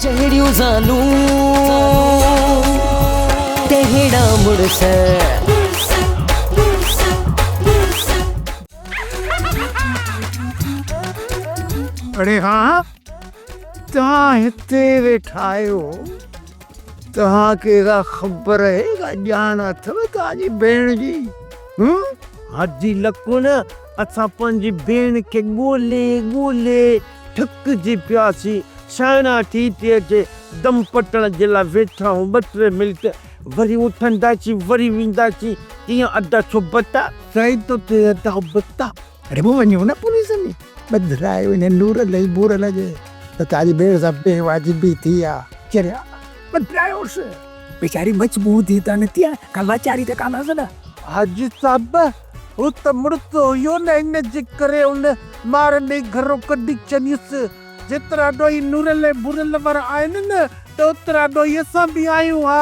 चढ़ियो जानू तेहड़ा मुड़स अरे हाँ तहां हिते वेठा आहियो तहांखे ख़बर है ॼाण अथव तव्हांजी भेण जी हाजी लको न असां पंहिंजी भेण खे ॻोल्हे ॻोल्हे थकिजी पियासीं साइना थी अचे दम पटण जे लाइ वेठा आहियूं 2-3 मिंट वरी उथंदासीं वरी वेंदासीं कीअं अदा सुबता सही तो थिए अदा बता अरे वो वञो न पुलिस में ॿधायो हिन नूर लई बूर लॻे त तव्हांजी भेण सां बेवाजिबी थी आहे चरिया ॿधायोसि बेचारी मजबूर थी त नथी आहे कलाचारी त कान न हाजी साहब हू त मुड़ुस हुयो न इन जे करे उन मार ॾेई घरो कढी छॾियुसि जेतिरा ॾोही नूरल बुरल वारा आहिनि न त ओतिरा ॾोही असां बि आहियूं हा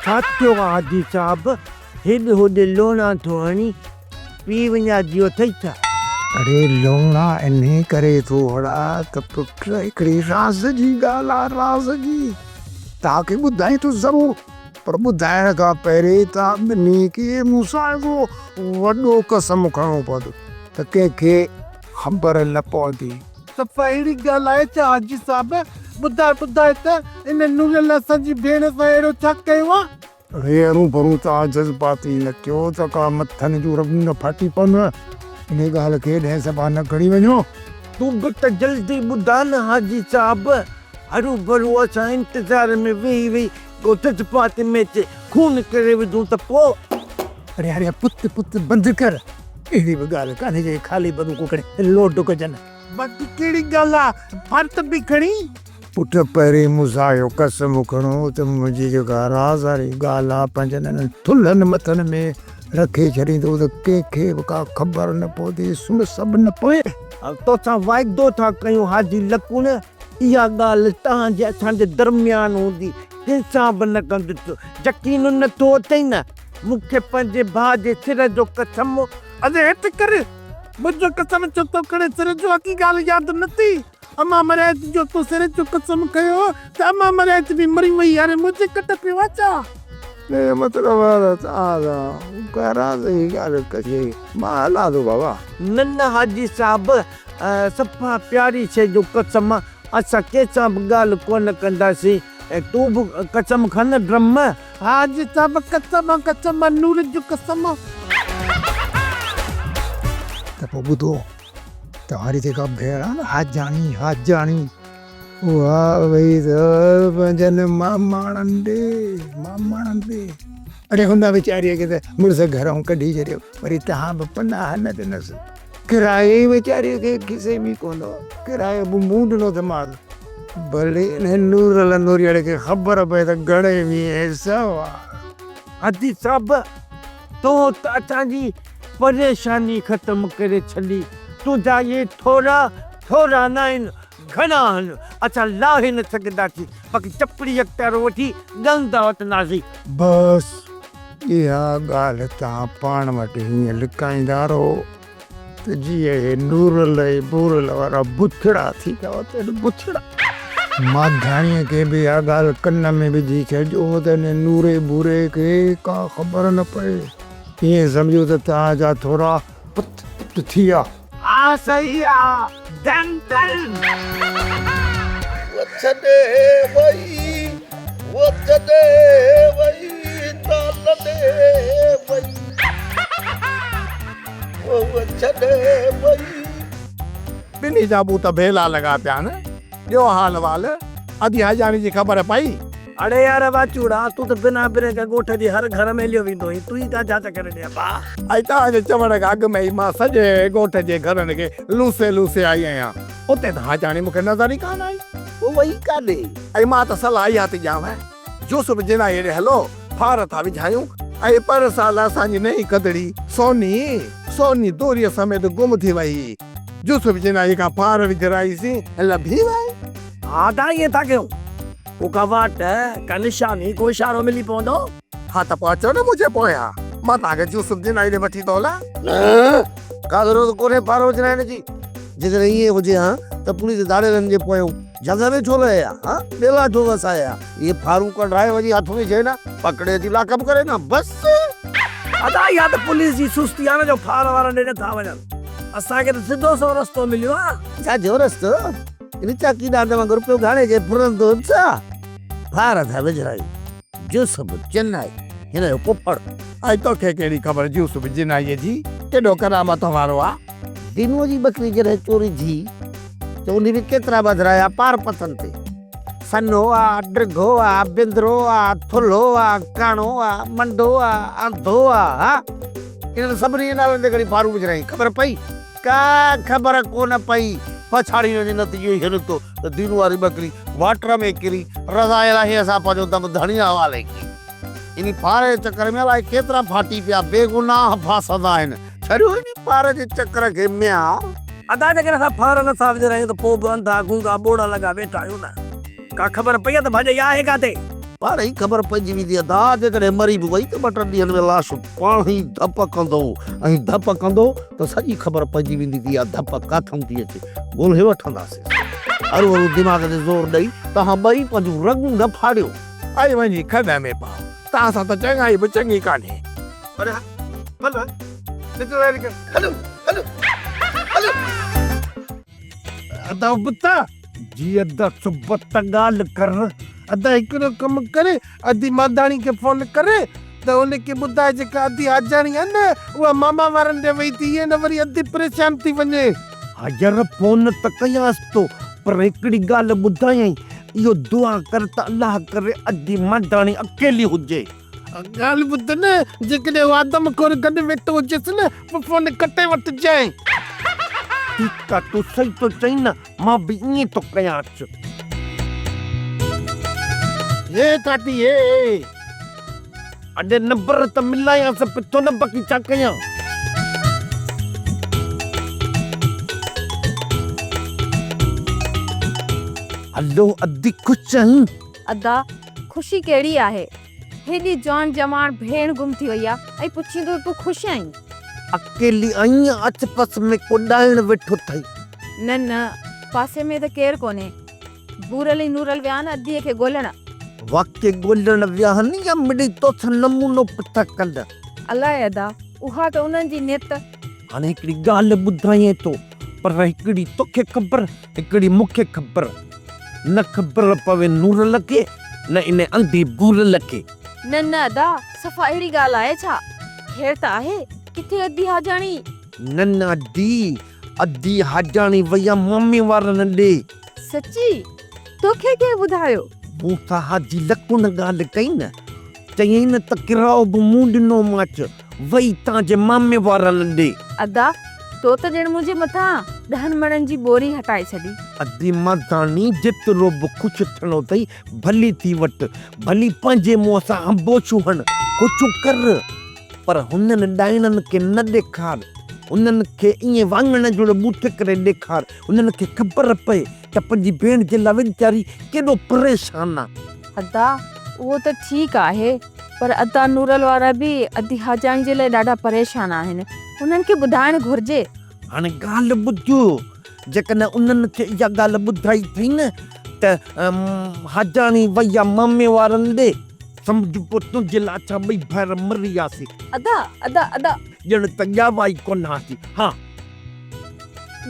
छा थियो आहे हाजी साहब हेॾे होॾे लोणा थो हणी पी वञा जियो अथई छा अरे लोणा इन करे थोड़ा त पुट हिकिड़ी राज़ जी ॻाल्हि आहे राज़ जी तव्हांखे ॿुधाई थो ज़रूरु पर ॿुधाइण खां पहिरीं तव्हां ॿिन्ही खे मूंसां वॾो कसम खणणो पवंदो त कंहिंखे ख़बर न पवंदी सफ़ा अहिड़ी ॻाल्हि आहे छा हाजी साहब ॿुधाए त इन नूरल असांजी भेण सां अहिड़ो छा कयो आहे हेरूं भरूं तव्हां जज़्बाती न कयो त का मथनि जूं रॻूं न फाटी पवनि इन ॻाल्हि खे ॾह सभा न खणी वञो तूं बि त जल्दी ॿुधा न हाजी साहब हरू भरू असां इंतज़ार में वेही जज़्बात में अचे खून करे विधूं त पोइ अरे अरे पुत बंदि कर अहिड़ी बि ॻाल्हि कान्हे जे ख़ाली बंदूक खणी लोड कजनि बाक़ी कहिड़ी ॻाल्हि आहे फर्त बि खणी पुट पहिरीं मूंसां इहो कसम खणो त मुंहिंजी जेका राज़ वारी ॻाल्हि आहे पंहिंजनि थुल्हनि मथनि में रखे छॾींदो त कंहिंखे बि का ख़बर न पवंदी सुन सभु न पए तोसां वाइदो था कयूं हाजी लकू न इहा ॻाल्हि तव्हांजे असांजे दरमियान हूंदी कंहिंसां बि न कंदुसि यकीन नथो अथई न मूंखे पंहिंजे भाउ जे सिर जो कसम अरे हिते कर मुंहिंजो कसम छो थो खणे सिर जो अकी ॻाल्हि यादि नथी अमा मरियात जो तो सिर जो कसम कयो त अमा मरियात बि मरी वई हाणे मुंहिंजे कट पियो अचा मतलब मां बाबा न हाजी साहब सफ़ा प्यारी शइ जो कसम असां कंहिंसां बि ॻाल्हि कोन कंदासीं तूं बि कसम खन ड्रम हाजी साहब कसम नूर जो कसम त पोइ ॿुधो तव्हांजी जेका भेण आहे न हाजाणी वाह भई पंहिंजनि मामाणनि ॾे अरे हुन वीचारीअ खे त मुड़ुस घरऊं कढी छॾियो वरी तव्हां बि पनाह न ॾिनसि किराए वीचारीअ खे खिसे में कोन किरायो बि मूं ॾिनो त मां भले हिन नूरल नूरियल खे ख़बर पए त घणे में हाजी साहब तो त असांजी परेशानी ख़तमु करे छॾी तुंहिंजा इहे थोरा न आहिनि घणा आहिनि असां लाहे न सघंदासीं बाक़ी चपड़ी अख़्तर वठी ॻंदा वठंदासीं बसि इहा ॻाल्हि तव्हां पाण वटि हीअं लिकाईंदा रहो त जीअं हे नूरल बूरल वारा बुथड़ा थी पिया वञनि बुथड़ा माधाणीअ खे बि इहा ॻाल्हि कन में विझी छॾियो त हिन नूरे बूरे खे का ख़बर न पए ईअं सम्झो त तव्हांजा थोरा पुत थी विया हा सही आहे छॾे वई ताल ॾे वई छॾे वई ॿिन्ही जा बूत भेला लॻा पिया न ॿियो हाल वाल अधी हाजाणी जी ख़बर पई अरे यार वाचूड़ा तू तो बिना के गोठ जी हर घर में लियो वेंदो ही तू ही का जांच करे दे बा ऐं तव्हांजे चवण खां अॻु में ई मां सॼे ॻोठ जे घरनि खे लूसे आई आहियां उते त हाजाणी मूंखे नज़र ई कान आई वो वही काने ऐं मां त सलाह इहा थी ॾियांव जूस विझंदा हेॾे हलो फार था विझायूं ऐं पर साल असांजी नई कदड़ी सोनी दोरीअ समेत गुम थी वई जूस विझंदा जेका फार विझराईसीं लभी वई हा ता ये था कयूं वो का वाट का निशानी को इशारो मिली पवंदो हा त पोइ अचो न मुंहिंजे पोयां मां तव्हांखे जूस विझंदा हेॾे वठी थो हलां का ज़रूरत कोन्हे फार विझराइण जी जेकॾहिं इहे हुजे हा त पुलिस दाड़ेलनि जे पोयां जगह में छो रहे हाँ बेला छो वसाया ये फारूक का ड्राइवर जी हाथ में छे ना पकड़े थी लाकअप करे ना बस अदा या त पुलिस जी सुस्ती आहे न जो फार वारा ॾेढ था वञनि असांखे त सिधो सो रस्तो मिलियो आहे छा जो रस्तो इन चाकी दादा मगर रुपयो घाणे जे फुरंदो छा फार था विझराई जो सब चेन्नई हिन जो पुफड़ आई तो के केड़ी खबर जी उस जिनाई जी केडो करामत वारो आ दिनों जी बकरी जॾहिं चोरी थी त उन में केतिरा बदिराया पार पतन ते सनो आ ड्रिघो आ बिंदरो आ थुलो आ काणो आ मंडो आ अंधो आ इन सभिनी नालनि ते घणी फारू विझराई ख़बर पई का ख़बर कोन पई पछाड़ी जो नतीजो ई निकितो त दिनू वारी बकरी वाटर में किरी रज़ाए लाहे असां पंहिंजो दम धणीअ हवाले कई इन फारे जे चकर में अलाए केतिरा फाटी पिया बेगुनाह फासंदा आहिनि छॾियो इन पार जे चकर खे मिया अदा जेकर असां फार नथा विझरायूं त पोइ बि अंधा गूंगा ॿोड़ा लॻा वेठा आहियूं न का ख़बर पई आहे त भाॼी आहे काथे पाण ई ख़बर पइजी वेंदी आहे दा जेकॾहिं मरी बि वई त ॿ टे ॾींहंनि में लाश पाण ई धप कंदो ऐं धप कंदो त सॼी ख़बर पइजी वेंदी थी आहे धप काथां थी अचे ॻोल्हे वठंदासीं हरू हरू दिमाग़ ते ज़ोर ॾेई तव्हां ॿई पंहिंजूं रगूं न फाड़ियो आई वञी खॾे में पाओ तव्हां सां त चङाई बि चङी कान्हे अरे भला हलो हलो हलो अदा बुता जी अदा सुबत ॻाल्हि कर अदा हिकिड़ो कमु करे अदी मादाणी खे फोन करे त उनखे ॿुधाए जेका अदी हाजाणी आहे न उहा मामा वारनि ॾे वई थी न वरी अदी परेशान थी वञे हाजर फोन त कयासि थो पर हिकिड़ी ॻाल्हि ॿुधायई इहो दुआ कर त अलाह करे अदी मादाणी अकेली हुजे ॻाल्हि ॿुध न जेकॾहिं उहो आदम खोर गॾु वेठो हुजेसि न पोइ फोन कटे वठिजांइ ठीकु आहे तूं सही थो चई न मां बि ईअं थो कयांसि हे काटी हे अॼु नंबर त मिलायांसि पिथो न बाक़ी छा कयां हलो अदी ख़ुशि आहीं अदा ख़ुशी कहिड़ी आहे हेॾी जवान जवान भेण गुम थी वई आहे ऐं पुछींदो तूं ख़ुशि आहीं अकेली आहीं अच पस में कोॾाइण वेठो थई न न पासे में त केरु कोन्हे बूरल ई नूरल विया न अदीअ खे ॻोल्हण वाके ॻोल्हण विया आहिनि या मिड़ी तोसां नमूनो पिथा कंदा अलाए अदा उहा त उन्हनि जी नियत हाणे हिकिड़ी ॻाल्हि ॿुधायां थो पर हिकिड़ी तोखे ख़बर हिकिड़ी मूंखे ख़बर न ख़बर पवे नूरल खे न इन अंधी बूरल खे न न अदा सफ़ा अहिड़ी ॻाल्हि आहे छा ख़ैर त आहे किथे अदी हाजाणी न न अदी हाजाणी वया मम्मी वारनि ॾे सची तोखे के ॿुधायो मूं सां हाजी लकुन ॻाल्हि कई न चयईं न त किराओ बि मूं ॾिनो माच वई तव्हांजे मामे वारनि ॾे अदा तो त ॼण मुंहिंजे मथां 10 मणनि जी बोरी हटाए छॾी अदी मादाणी जेतिरो बि ख़ुशि थियणो अथई भली थी वठ भली पंहिंजे मुंहं सां अंबोछू हण कुझु कर पर हुननि ॾाइणनि खे न ॾेखार उन्हनि खे ईअं वाङण जो ॿूथ करे ॾेखार उन्हनि खे ख़बर पए त पंहिंजी भेण जे लाइ वीचारी केॾो परेशान आहे अदा उहो त ठीकु आहे पर अदा नूरल वारा बि अदी हाजाणी जे लाइ ॾाढा परेशान आहिनि उन्हनि खे ॿुधाइणु घुरिजे हाणे ॻाल्हि ॿुधो जेकॾहिं उन्हनि खे इहा ॻाल्हि ॿुधाई अथई न त हाजाणी वई आहे मामे वारनि ॾे सम्झ पोइ तुंहिंजे लाइ छा ॿई भाइर मरी वियासीं अदा अदा अदा ॼण त ॼावा ई कोन हासी हा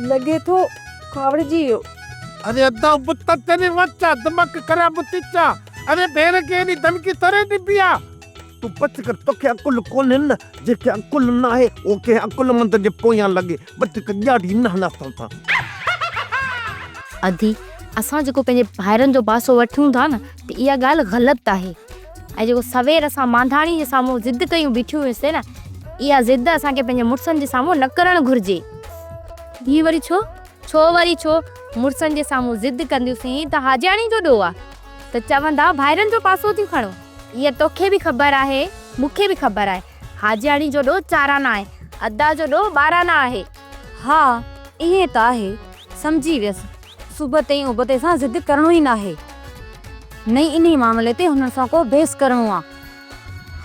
लॻे थो कावड़जी वियो अरे अदा बुता तेरे वच्चा दिमाग ख़राब थी चा अरे भेण खे एॾी धमकी तरे ॾिबी आहे तूं पच कर तोखे अकुल कोन्हे न जेके अकुल न आहे उहो कंहिं अकुलमंद जे पोयां लॻे बच ॾाढी न असां सां अदी असां जेको पंहिंजे भाइरनि जो पासो वठूं था न त इहा ॻाल्हि ग़लति आहे ऐं जेको सवेर असां मांधाणी जे साम्हूं ज़िद कयूं बीठियूं हुयूंसीं न इहा ज़िद असांखे पंहिंजे मुड़ुसनि जे साम्हूं न करणु घुरिजे हीअ वरी छो वरी छो मुड़ुसनि जे साम्हूं ज़िद कंदियूंसीं त हाजाणी जो ॾोह आहे त चवंदा भाइरनि जो पासो थियूं खणो इहा तोखे बि ख़बर आहे मूंखे बि ख़बर आहे हाजाणी जो ॾोह चाराना आहे अदा जो ॾोह ॿाराना आहे हा ईअं त आहे सम्झी वियसि सुबुह ताईं उबते सां ज़िद करणो ई न आहे न इन मामले ते हुननि सां को बहस करणो आहे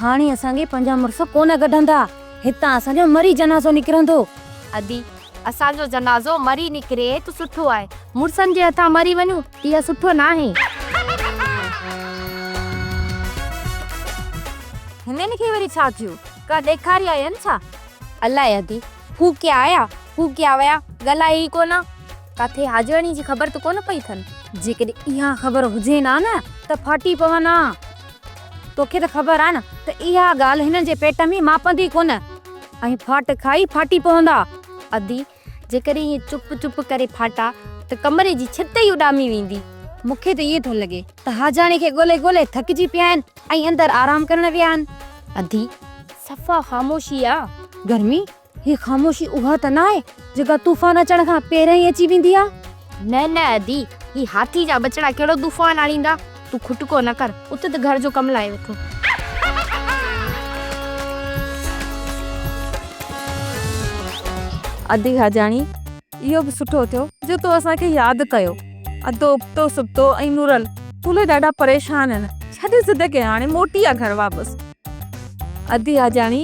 हाणे असांखे पंहिंजा मुड़ुस कोन कढंदा हितां असांजो मरी जनाज़ो निकिरंदो अदी असांजो जनाज़ो मरी निकिरे त सुठो आहे, मुड़सनि जे हथां मरी वञूं इहा सुठो न आहे। हिननि खे वरी छा थियो, का ॾेखारी आया छा? अलाए अदी हू क्या आया हू क्या वया ॻाल्हाए ई कोन, काथे हाजरणी जी ख़बर त कोन पई थन। जेकॾहिं इहा ख़बर हुजे ना न त फाटी पवना। तोखे त ख़बर आहे न त इहा ॻाल्हि हिननि जे पेट में मापंदी कोन ऐं फाट खाई फाटी पवंदा। अदी जेकॾहिं हीअं चुप चुप करे फाटा त कमरे जी छित ई उॾामी वेंदी। मूंखे त इहो थो लॻे त हाजाणी खे ॻोल्हे ॻोल्हे थकिजी पिया आहिनि ऐं अंदरि आराम करण विया आहिनि। अदी सफ़ा ख़ामोशी आ। गर्मी ही ख़ामोशी उहा त न आहे जेका तूफ़ान अचण खां पहिरियों ई अची वेंदी आहे। न न अदी ही हाथी जा बचड़ा कहिड़ो तूफ़ान आणींदा, तू खुटको न कर, उते त घर जो कमु लाए वेठो। अदी हाजाणी इहो बि सुठो थियो जो तो असांखे यादि कयो। अदो उबतो सुबतो ऐं नूरल तुले ॾाढा परेशान आहिनि, छॾे ज़िद के हाणे मोटी आहे घर वापसि। अदी हाजाणी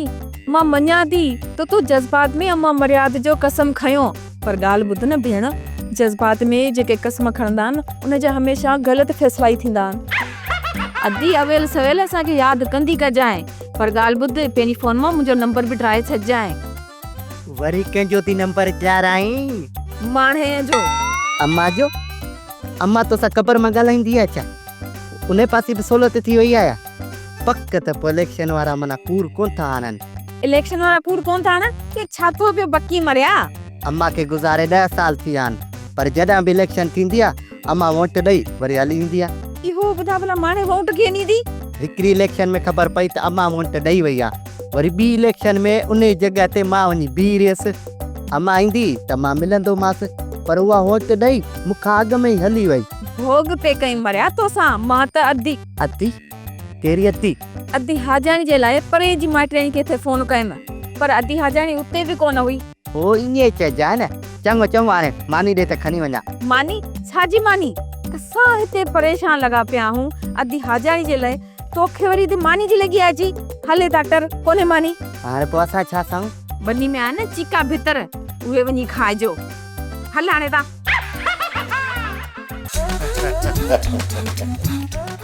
मां मञा थी त तूं जज़्बात में अम्मा मर्याद जो कसम खयो, पर ॻाल्हि ॿुध न भेण, जज़्बात में जेके कसम खणंदा आहिनि उन जा हमेशह ग़लति फ़ैसिला ई थींदा आहिनि। अदी अवेल सवेल असांखे यादि कंदी कजांइ, पर ॻाल्हि ॿुध पंहिंजी फोन मां मुंहिंजो नंबर बि ड्राए छॾिजांइ। वरी कंहिंजो थी नंबर ॾियाराई? माणे जो। अम्मा जो? अम्मा तोसां ख़बर मां ॻाल्हाईंदी आहे छा? उन पासे बि सहूलियत थी वई आहे? पक त पोइ इलेक्शन वारा माना कूड़ कोन था आणनि। इलेक्शन वारा कूड़ कोन था आणनि के छा थो पियो बकी मरिया? अम्मा खे गुज़ारे 10 साल थी विया आहिनि, पर जॾहिं बि इलेक्शन थींदी आहे अम्मा वोट ॾेई वरी हली ईंदी आहे। इहो ॿुधा भला माणे वोट कीअं ॾींदी? हिकिड़ी इलेक्शन में ख़बर पई त अम्मा वोट ॾेई वई आहे, वरी ॿी इलेक्शन में उन जॻह ते मां वञी बीह रहियसि। अम्मा ईंदी त मां मिलंदोमांसि, पर उहा वोट ॾेई मूंखां अॻु में ई हली वई। भोग पे कई मरिया तोसां, मां त अदी अती कहिड़ी अती? अदी हाजाणी जे लाइ परे जी माइटणी खे थे फोन कयमि, पर अदी हाजाणी उते बि कोन हुई। ओ ईअं चइजांइ न, चङो चङो हाणे मानी ॾे त खणी वञा। मानी? छाजी मानी? असां हिते परेशान लॻा पिया हूं अदी हाजाणी जे लाइ, तोखे वरी त मानी जी लॻी आहे जी। हले डॉक्टर कोने मानी? हाणे पोइ असां छा सां? बनी में आहे न चीका भितर, उहे वञी खाइजो। हल हाणे ता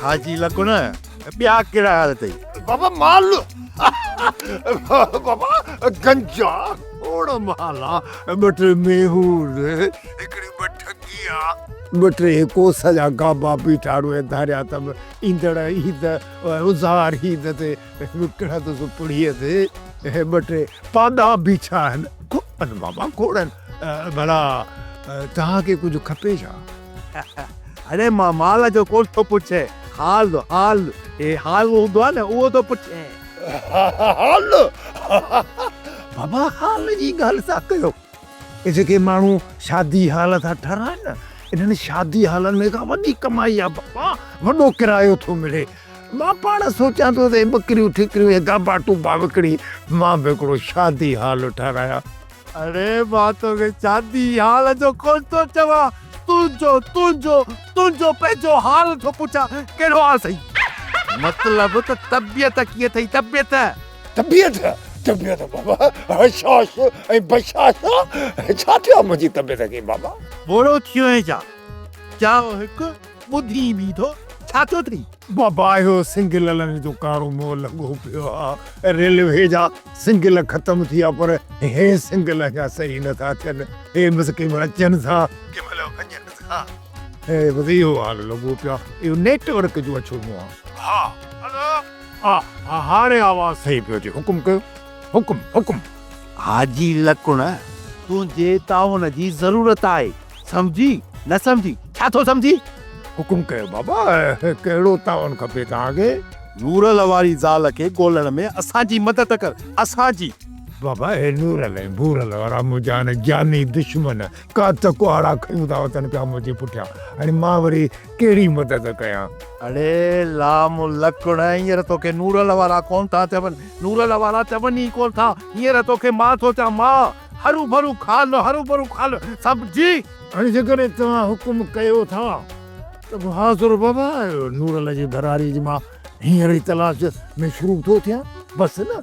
हाजी लकुन ॿिया कहिड़ा हाल अथई? बाबा माल बाबा गंजा खोड़ माल आहे, ॿ टे मेहूर, हिकिड़ी ॿ ठगिया, ॿ टे कोस जा गाबा बीठा रुए धारिया अथव। ईंदड़ ईद उज़ार ईद ते विकिणा त सुपड़ीअ ते ॿ टे पादा बीठा आहिनि। खोड़नि बाबा खोड़नि। भला तव्हांखे कुझु खपे छा? अरे मां माल जो कोन थो पुछे, हाल हाल हे हाल हूंदो आहे न उहो थो पुछे। हाल बाबा हाल जी ॻाल्हि था कयो। हे जेके माण्हू शादी हाल था ठाराइनि न, इन्हनि शादी हालनि में का वॾी कमाई आहे बाबा, वॾो किरायो थो मिले। मां पाण सोचां थो त बकरियूं ठिकरियूं गाबा टूबा विकिणी मां बि हिकिड़ो शादी हाल ठारायां। अरे मां तोखे शादी हाल जो कोन थो चवां, तुंहिंजो तुंहिंजो तुंहिंजो पंहिंजो हाल थो पुछां, कहिड़ो हाल अथई? मतिलबु त तबियत कीअं अथई? तबियत तबियत बाबा हशाश ऐं बशाश छा थियो आहे मुंहिंजी तबियत खे बाबा? बोरो थियो आहे छा? चओ हिकु ॿुधी बि थो, छा थियो अथई? बाबा इहो सिंगल जो कारो मोह लॻो पियो आहे। रेलवे जा सिंगल ख़तमु थी विया, पर हे सिंगल अञा सही नथा थियनि। हे बसि कंहिं महिल अचनि था, कंहिं महिल वञनि था। हे बसि इहो हाल लॻो पियो आहे। इहो नेटवर्क जो अचिणो आहे। हा हलो हा हाणे आवाज़ सही पियो अचे। हुकुम कयो, हुकुम हुकुम। हाजी लकुण तुंहिंजे ताउन जी ज़रूरत आहे, सम्झी न सम्झी? छा थो सम्झी? हुकुम कयो बाबा, कहिड़ो ताउन खपे तव्हांखे? नूरल वारी ज़ाल खे ॻोल्हण में असांजी मदद कर, असांजी। बाबा हे नूरल ऐं भूरल वारा मुंहिंजा हाणे ज्ञानी दुश्मन कात कुहाड़ा खयूं था वठनि पिया मुंहिंजे पुठियां। हाणे मां वरी कहिड़ी मदद कयां? अरे लाम लकुण, हींअर तोखे नूरल वारा कोन था चवनि, नूरल वारा चवनि ई कोन था। हींअर तोखे मां थो चवां, मां हरू भरू खाल सम्झी? हाणे जेकॾहिं तव्हां हुकुम कयो था त हाज़ुर बाबा नूरल जी दरारी जी मां हींअर ई तलाश में शुरू थो थियां। बसि न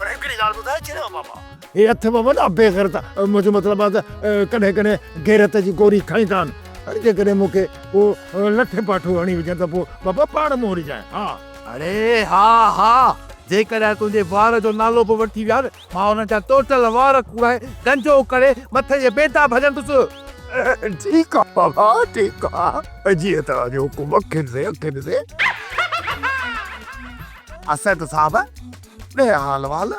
पर हिकिड़ी ॻाल्हि ॿुधाए छॾियो बाबा, हे अथव वॾा बेग़ैरत, मुंहिंजो मतिलबु आहे त कॾहिं कॾहिं गैरत जी गोरी खाईंदा आहिनि, अरे जेकॾहिं मूंखे उहो लठे पाठो हणी विझनि त पोइ बाबा पाण मोरी जाए। हा अरे हा हा, जेकॾहिं तुंहिंजे वार जो नालो बि वठी विया न, मां हुन जा टोटल वार कूड़ाए गंजो करे मथे जे बेटा भॼंदुसि। ठीकु आहे बाबा, ठीकु आहे, जीअं तव्हांजो हुकुम, अखियुनि से। असद साहब ॾे हाल वाल,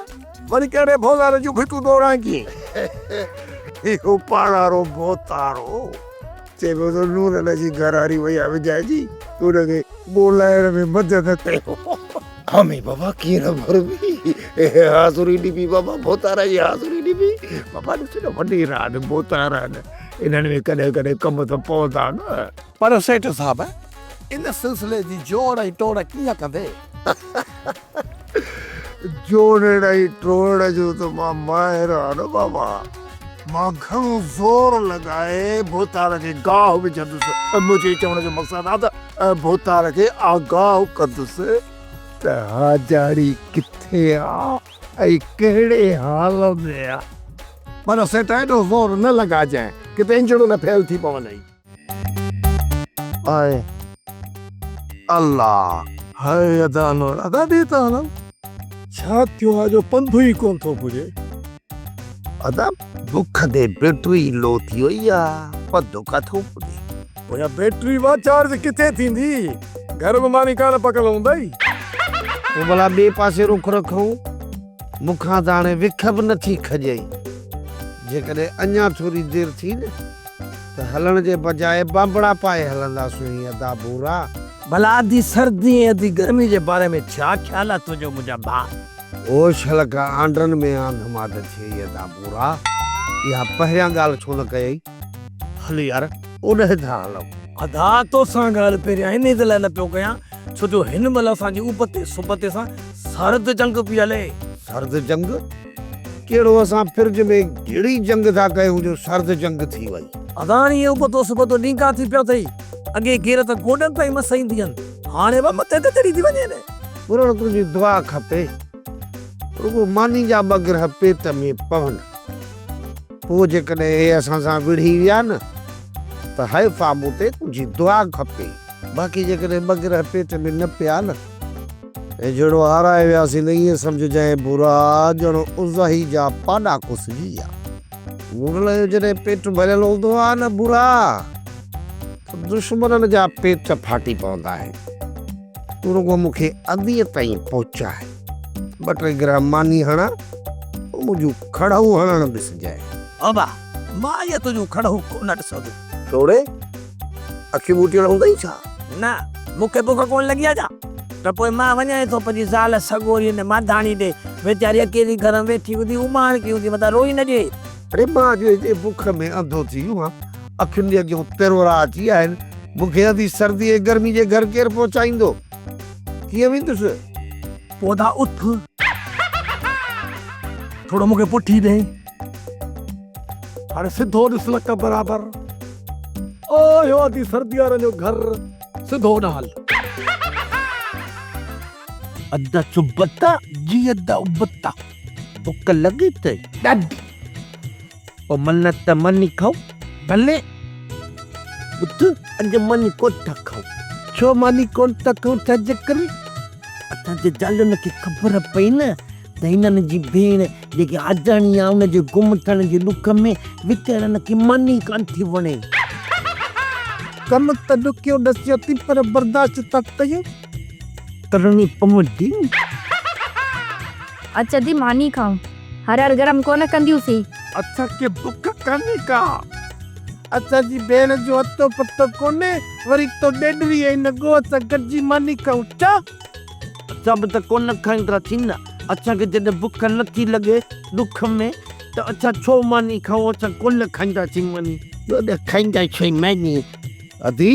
वरी कहिड़े भोलारे जूं भिटूं दौड़ाएं इहो पाड़ारो भोतारो चइबो त नूरन जी घरवारी वई आहे विजाइजी, हुनखे ॿोलाइण में मदद कयो। हमें बाबा कीअं न भरबी, हाज़ुरी ॾिबी बाबा, भोतारा जी हाज़ुरी ॾिबी बाबा। ॾिस न वॾी रात भोतारा आहिनि, इन्हनि में कॾहिं कॾहिं कम त पवंदा न। पर सेठ साहब, इन सिलसिले जी जोड़ ऐं टोड़ कीअं कंदे? जोड़ण ऐं टोड़ जो त मां माहिर आहियां न बाबा। मां घणो ज़ोर लॻाए भोतार खे गाह विझंदुसि। मुंहिंजे चवण जो मक़सदु आहे त भोतार खे आगाह कंदुसि त हाजारी किथे आहे ऐं कहिड़े हाल में आहे। माना सेठ एॾो ज़ोर न लॻाइजांइ किथे इंजणूं न फेल थी पवनि। आए अल्लाह, हाय अदानो अदा ॾेता न, छा थियो आहे जो पंधु ई कोन थो पुॼे? अदा बुख दे बैटरी लो थी वई आहे, पधो काथो पुॼे। पोयां बैटरी वा चार्ज किथे थींदी? घर में मानी कान पकल हूंदई। पोइ भला ॿिए पासे रुख रखूं, मूंखां त हाणे विख बि नथी खॼई। जेकॾहिं अञा थोरी देरि थी न त हलण जे बजाए बांबड़ा पाए हलंदासीं। अदा बूरा भला अधी सर्दी ऐं अधी गर्मी जे बारे में छा ख़्याल आहे तुंहिंजो मुंहिंजा भाउ? ओ छलका आंडनि में आंध माद थिए। अदा बूरा इहा पहिरियां ॻाल्हि छो न कयई? हल यार उन था हलूं। अदा तोसां ॻाल्हि पहिरियां इन जे लाइ न पियो कयां छो जो हिन महिल असांजी उपते सुबते सां सर्द जंग पई हले। सर्द जंग? कहिड़ो असां फ्रिज में कहिड़ी जंग था कयूं जो सर्द जंग थी वई? अदाणी इहो उपतो सुबतो ॾींका थी पियो अथई। अॻे घेर त गोॾनि ताईं मस ईंदी आहिनि, हाणे बि मथे ते चढ़ी थी वञे न। पूरो तुंहिंजी दुआ खपे, रुगो मानी जा ॿ ग्रह पेट में पवनि, पोइ जेकॾहिं हे असां सां विढ़ी विया न त हैफ़ा मूं ते तुंहिंजी दुआ खपे। बाक़ी जेकॾहिं ॿ ग्रह पेट में न पिया न, ऐं जहिड़ो हाराए वियासीं न ईअं सम्झजांइ बुरा ॼणो उज़ही जा पाॾा कुसिजी विया। मुगल जो जॾहिं पेट भरियल हूंदो आहे न बुरा, दुश्मननि जा पेट फाटी पवंदा आहिनि। तूं रुगो मूंखे अधीअ ताईं पहुचाए, 2-3 ग्रह मानी हणा, मुंहिंजूं खड़हूं हणणु ॾिसजांइ। अबा मां इहा तुंहिंजूं खड़हूं कोन ॾिसंदो। छोड़े अखियूं ॿूटियल हूंदई छा? न मूंखे बुख कोन लॻी आहे छा त पोइ मां वञां थो पंहिंजी ज़ाल सगोरी ने माधाणी ॾे, वीचारी अकेली घर में वेठी हूंदी, उमाण की हूंदी, मथां रोई न ॾे। अरे मां जो हिते बुख में अंधो थी वियो आहियां, अखियुनि जे अॻियां तिरोड़ा अची विया आहिनि। मूंखे अधी सर्दी ऐं गर्मी जे घर केरु पहुचाईंदो? कीअं वेंदुसि? पौधा उथ, थोड़ो मूंखे पुठी ॾे, हाणे सिधो ॾिस लक बराबर। ओ यो अधी सर्दी वारनि जो घर, सिधो न हल। अदा चुबता जी अदा उबता, बुख लॻी अथई ॾाढी। पोइ मन्नत मनी खाओ भले, ॿुध अॼु मनी कोन था खाओ। छो मनी कोन था खाओ? छाजे करे? असांजे ज़ालुनि खे ख़बर पई न त हिननि जी भेण जेकी आजाणी आहे उनजे गुम थियण जे ॾुख में वीचारनि खे मनी कान थी वणे। कम त ॾुखियो ॾसियो थी पर बर्दाश्त था कयूं, करणी पवंदी। अच्छा दी मानी खाऊं, हर गरम कोन कंदियूंसीं। असांखे बुख कान्हे का, असांजी भेण जो हथो पतो कोन्हे, वरी तो ॾेडवी ऐं नगो असां गॾिजी मानी खाऊं छा? सभु त कोन खाईंदा थी न। असांखे जॾहिं बुख नथी लॻे ॾुख में त असां छो मानी खाऊं? असां कोन खाईंदासीं मानी, खाईंदा छो मानी। अदी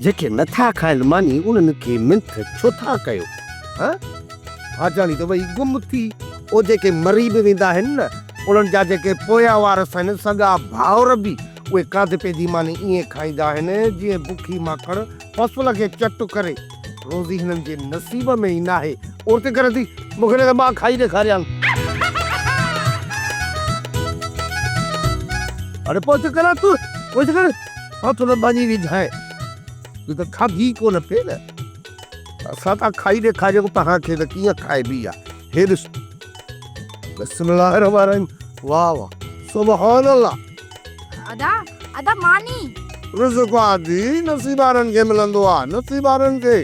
जेके नथा खाइनि मानी उन्हनि खे मिंथ छो था कयो? हा जानी त भई गुम थी, उहे जेके मरी बि वेंदा आहिनि न, उन्हनि जा जेके पोया वारस आहिनि, सॻा भाउर बि, उहे काद पंहिंजी मानी ईअं खाईंदा आहिनि जीअं बुखी माखण फसल खे चट करे। रोज़ी हिननि जे नसीब में ई न आहे। उते करे थी मूंखे मां खाई ॾेखारियां। अरे पहुंच करा तू पहुंच कर हाँ थोड़ा बाजी भी जाए तू तो खा भी को न पे न साता खाई दे खा जे को पहा के किया खाए भी या हेर बिस्मिल्लाहिर्रहमानिर्रहीम वाह वाह सुभान अल्लाह अदा अदा मानी रिज़्क़ आदि नसीबारन के मिलंदो आ नसीबारन के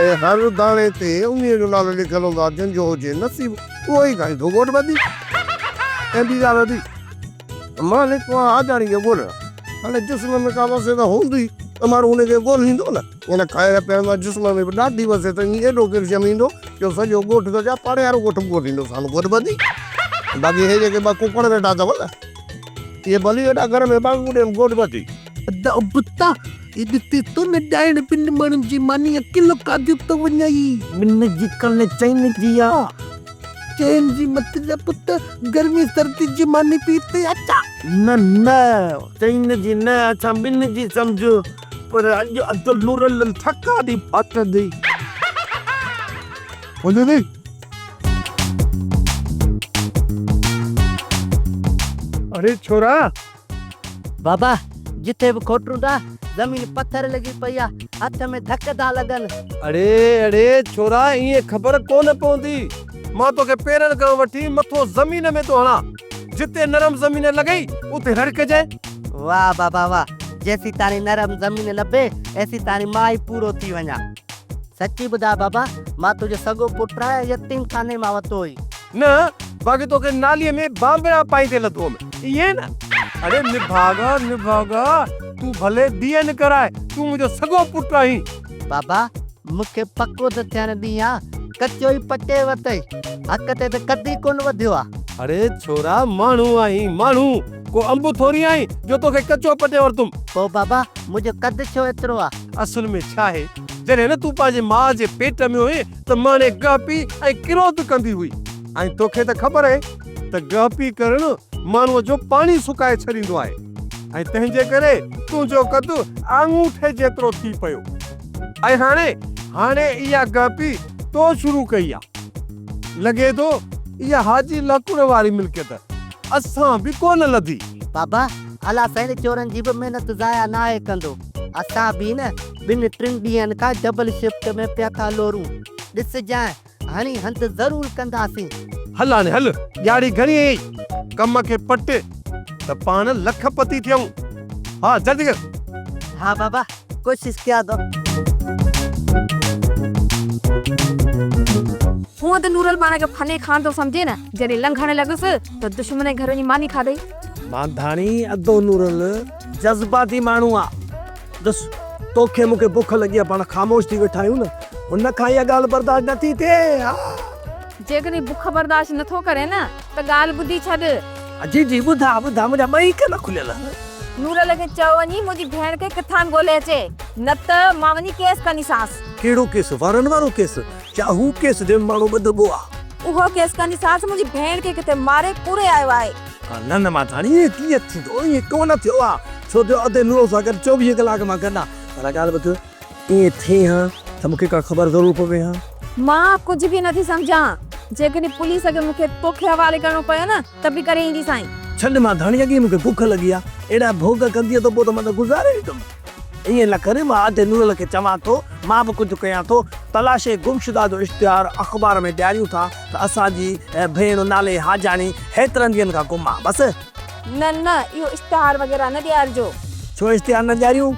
ए हर दाणे ते उन्हीं जो नालो लिखल हूंदो आहे जंहिंजो हुजे नसीब उहो ई खाईंदो घोट ॿधी ऐं ॿी ॻाल्हि वधी मालिक आ जाणी के ॻोल्हण हाणे जिस्म में का वसे त हूंदी त माण्हू हुनखे ॻोल्हींदो न हिन खाइण पीअण मां जिस्म में बि ॾाढी वसे त ईअं एॾो केरु ॼमींदो जो सॼो ॻोठ त जा पाड़े वारो ॻोठ ॻोल्हींदो सानो घोट ॿधी बाक़ी हे जेके ॿ कुकड़ वेठा अथव न इहे भली वेठा घर में बांगू ॾियनि घोट ॿधी अदा बुता इते तो न डाइण पिन माण्हुनि जी मानी अकेलो कादियो तो वञाई मिन जी कन चैन जी आ चैन जी मत जा पुत गर्मी सर्दी जी मानी पीते अचा न न चैन जी न अच्छा मिन जी समझो पर अॼु अब्दुल नूरल थका दी पात दी वञे नी अरे छोरा बाबा जिथे बि खोटूं था ज़मीन पत्थर लॻी पई आहे हथ में धक था लॻनि अरे अरे छोरा ये खबर कोन पवंदी मां तोखे पेरनि खां वठी मथो ज़मीन में तो हणा जिते नरम ज़मीन लॻई उते रड़कजाए वाह बाबा वाह जैसी तारी नरम ज़मीन लभे ऐसी तारी मां ई पूरो थी वञा सची ॿुधा बाबा मां तुंहिंजो सॻो पुटु आहे यतीम खाने मां वरितो हुई न बाक़ी तोखे नालीअ में बांबड़ा पाईंदे लथो ये न अरे निभागा निभागा तू भले दिए न कराए तू मुझो सॻो पुटु आहीं बाबा मूंखे पको त थियण ॾी आहे कचो ई पटे वरितई हक़ ते त कदी कोन वधियो आहे अरे छोरा माण्हू आहीं माण्हू को अंब थोरी आहीं जो तोखे कचो पटे वरतुम पोइ बाबा मुंहिंजो कद छो एतिरो आहे असल में छा आहे जॾहिं न तूं पंहिंजे माउ जे पेट में हुए त माने गह पी ऐं किरोध कंदी हुई ऐं तोखे त ख़बर आहे त गह पी करणु माण्हूअ जो पाणी सुकाए छॾींदो आहे ऐं तंहिंजे करे तुंहिंजो कद आङूठे जेतिरो थी पियो ऐं हाणे इहा गह पी तो शुरू कई आहे लॻे थो इहा हाजी लकुड़ वारी मिल्कियत असां बि कोन लधी बाबा अला साईं चोरनि जी बि महिनत ज़ाया न आहे कंदो असां बि न 2-3 ॾींहंनि खां डबल शिफ्ट में पिया था लोरूं ॾिसजांइ हाणे हंधि ज़रूरु कंदासीं हल हाणे हल ॾियारी घणी आई कम खे पट त पाण लखपति थियूं हा जल्दी कर हाँ बाबा कोशिश कया थो हूअं त नूरल पाण खे फने खान थो सम्झे न जॾहिं लंघण लॻुसि त दुश्मन जे घर जी मानी खाधई मांधाणी अदो नूरल जज़्बाती माण्हू आ दस तोखे मूंखे बुख लॻी आहे पाण ख़ामोश थी वेठा आहियूं न हुन खां इहा ॻाल्हि बर्दाश्त नथी थिए जेकॾहिं बुख बर्दाश्त नथो करे न त ॻाल्हि ॿुधी छॾ जी जी ॿुधा ॿुधा मुंहिंजा ॿई कन खुलियल नूरल खे चओ वञी मुंहिंजी भेण खे किथां ॻोल्हे अचे न त मां वञी केस कंदीसांस कहिड़ो केस वारनि वारो केस छा हू केस जे माण्हू ॿुधबो आहे उहो केस कंदीसांस मुंहिंजी भेण खे किथे मारे पूरे आयो आहे न न मांधाणी ईअं कीअं थींदो ईअं कोन थियो आहे छो जो अधे नूरो सां गॾु 24 कलाक मां कंदा पर ॻाल्हि ॿुध ईअं थिए हा त मूंखे का ख़बर ज़रूरु पवे हा मां कुझु बि नथी सम्झां जेकॾहिं पुलिस खे मूंखे तोखे हवाले करणो पियो न त बि करे ईंदी साईं छॾ मांधाणी अॻे मूंखे बुख लॻी आहे एॾा भोग कंदी त पोइ त मां त गुज़ारे ॾींदुमि ईअं न करे मां अधे नूरल खे चवां थो मां बि कुझु कयां थो तलाशे गुमशुदा जो इश्तिहार अख़बार में ॾियारियूं था त असांजी भेण नाले हाजाणी हेतिरनि ॾींहंनि खां गुम आहे बसि न न इहो इश्तिहार वग़ैरह न ॾियारिजो छो इश्तिहार न ॾियारियूं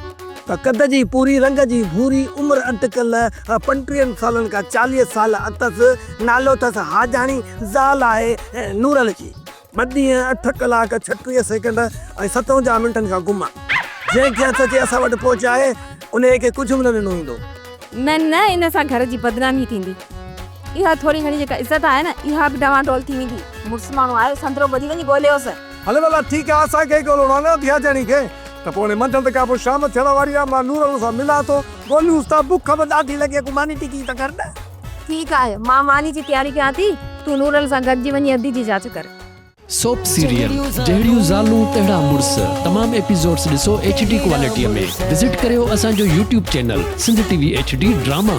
त कद जी पूरी रंग जी भूरी उमिरि अटकल 35 सालनि खां 40 साल अथसि नालो अथसि हाजाणी ज़ाल आहे नूरल जी 2 ॾींहं 8 कलाक 36 सेकंड ऐं 57 मिंटनि खां गुम आहे जंहिंखे हथ जे असां वटि पहुचाए उन खे कुझु बि न ॾिनो ईंदो न न इन सां घर जी बदनामी थींदी इहा थोरी घणी जेका इज़त आहे न इहा बि डवाडोल थी वेंदी मुड़ुसु माण्हू आयो संतरो ॿधी वञी ॻोल्हियोसि हले भला ठीकु आहे असांखे ॻोल्हणो आहे न धियाजणी खे त पोइ मंझंदि खां पोइ शाम थियण वारी आहे मां नूरल सां मिलां थो ॻोल्हियूंसि था बुख बि ॾाढी लॻे मानी टिकी त कर न ठीकु आहे मां मानी जी तयारी कयां थी तूं नूरल सां गॾिजी वञी अदी जी जांच कर सोप सीरियल जहिड़ियूं ज़ालूं तहिड़ा मुड़ुस तमाम एपिसोड्स ॾिसो HD क्वालिटीअ में विज़िट करियो असांजो YouTube channel Sindh TV HD drama.